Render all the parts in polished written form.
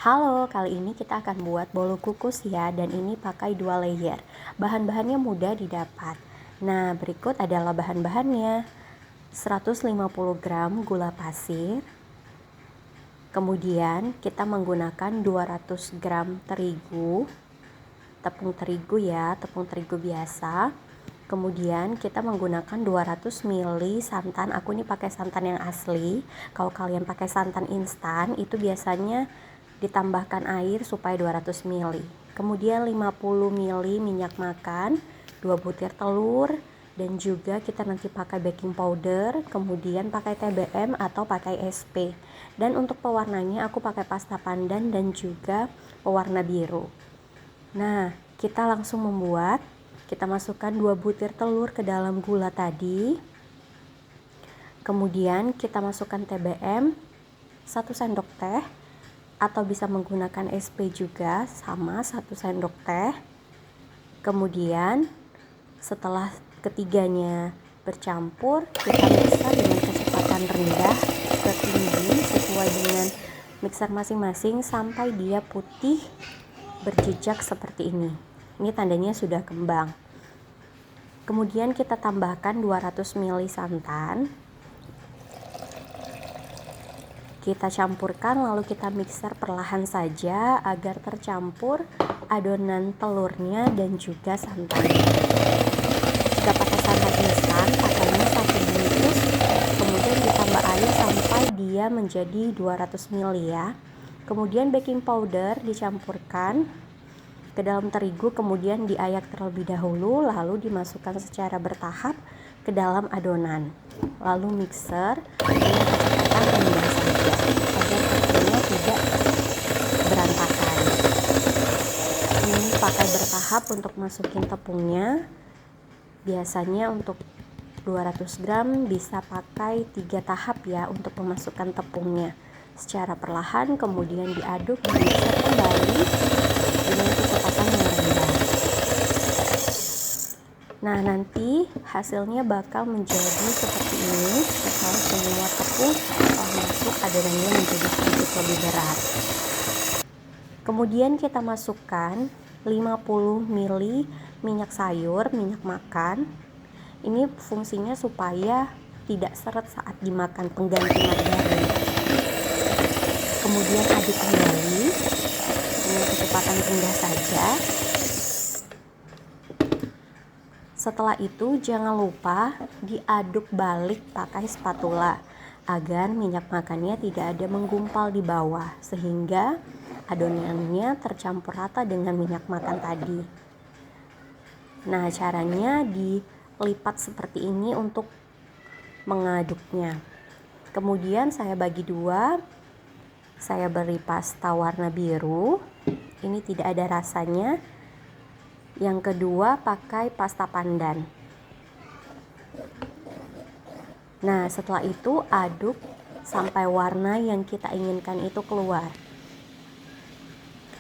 Halo, kali ini kita akan buat bolu kukus ya, dan ini pakai 2 layer. Bahan-bahannya mudah didapat. Nah, berikut adalah bahan-bahannya. 150 gram gula pasir. Kemudian kita menggunakan 200 gram terigu. Tepung terigu ya, tepung terigu biasa. Kemudian kita menggunakan 200 ml santan. Aku ini pakai santan yang asli. Kalau kalian pakai santan instan, itu biasanya ditambahkan air supaya 200 ml. Kemudian 50 ml minyak makan, 2 butir telur, dan juga kita nanti pakai baking powder, kemudian pakai TBM atau pakai SP. Dan untuk pewarnanya aku pakai pasta pandan dan juga pewarna biru. Nah, kita langsung membuat. Kita masukkan 2 butir telur ke dalam gula tadi. Kemudian kita masukkan TBM 1 sendok teh, atau bisa menggunakan SP juga, sama 1 sendok teh. Kemudian setelah ketiganya bercampur, kita mixer dengan kecepatan rendah ke tinggi sesuai dengan mixer masing-masing sampai dia putih berjejak seperti ini. Ini tandanya sudah kembang. Kemudian kita tambahkan 200 ml santan. Kita campurkan lalu kita mixer perlahan saja agar tercampur adonan telurnya dan juga santannya. Jika pakai santan instan, pakainya 1 bungkus, kemudian ditambah air sampai dia menjadi 200 ml ya. Kemudian baking powder dicampurkan ke dalam terigu, kemudian diayak terlebih dahulu, lalu dimasukkan secara bertahap ke dalam adonan. Lalu mixer dengan kecepatan rendah saja agar tepungnya tidak berantakan. Ini pakai bertahap untuk masukin tepungnya. Biasanya untuk 200 gram bisa pakai 3 tahap ya untuk memasukkan tepungnya secara perlahan, kemudian diaduk dan mixer kembali dengan kecepatan yang rendah. Nah, nanti hasilnya bakal menjadi seperti ini setelah semua tepung telah masuk, adonannya menjadi sedikit lebih berat. Kemudian kita masukkan 50 ml minyak sayur, minyak makan. Ini fungsinya supaya tidak seret saat dimakan, pengganti margarin. Kemudian aduk kembali dengan kecepatan rendah saja. Setelah itu jangan lupa diaduk balik pakai spatula agar minyak makannya tidak ada menggumpal di bawah, sehingga adonannya tercampur rata dengan minyak makan tadi. Nah, caranya dilipat seperti ini untuk mengaduknya. Kemudian saya bagi 2. Saya beri pasta warna biru. Ini tidak ada rasanya. Yang kedua pakai pasta pandan. Nah, setelah itu aduk sampai warna yang kita inginkan itu keluar.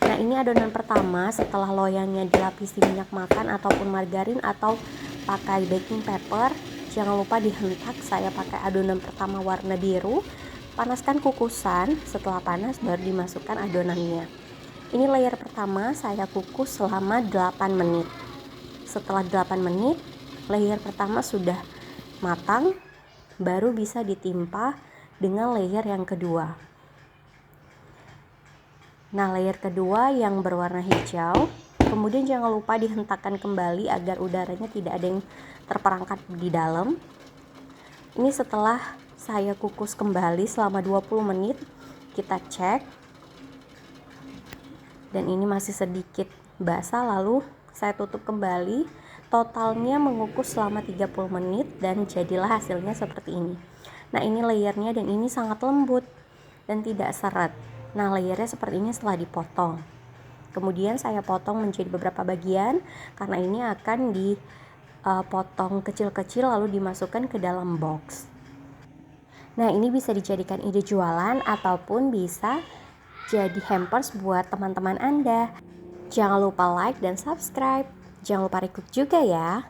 Nah, ini adonan pertama setelah loyangnya dilapisi minyak makan ataupun margarin atau pakai baking paper. Jangan lupa dihentak. Saya pakai adonan pertama warna biru. Panaskan kukusan, setelah panas baru dimasukkan adonannya. Ini layer pertama saya kukus selama 8 menit. Setelah 8 menit, layer pertama sudah matang, baru bisa ditimpa dengan layer yang kedua. Nah, layer kedua yang berwarna hijau, kemudian jangan lupa dihentakkan kembali agar udaranya tidak ada yang terperangkap di dalam. Ini setelah saya kukus kembali selama 20 menit, kita cek. Dan ini masih sedikit basah, lalu saya tutup kembali. Totalnya mengukus selama 30 menit dan jadilah hasilnya seperti ini. Nah, ini layernya dan ini sangat lembut dan tidak seret. Nah, layernya seperti ini setelah dipotong. Kemudian saya potong menjadi beberapa bagian karena ini akan dipotong kecil-kecil lalu dimasukkan ke dalam box. Nah, ini bisa dijadikan ide jualan ataupun bisa jadi hampers buat teman-teman Anda. Jangan lupa like dan subscribe. Jangan lupa request juga ya.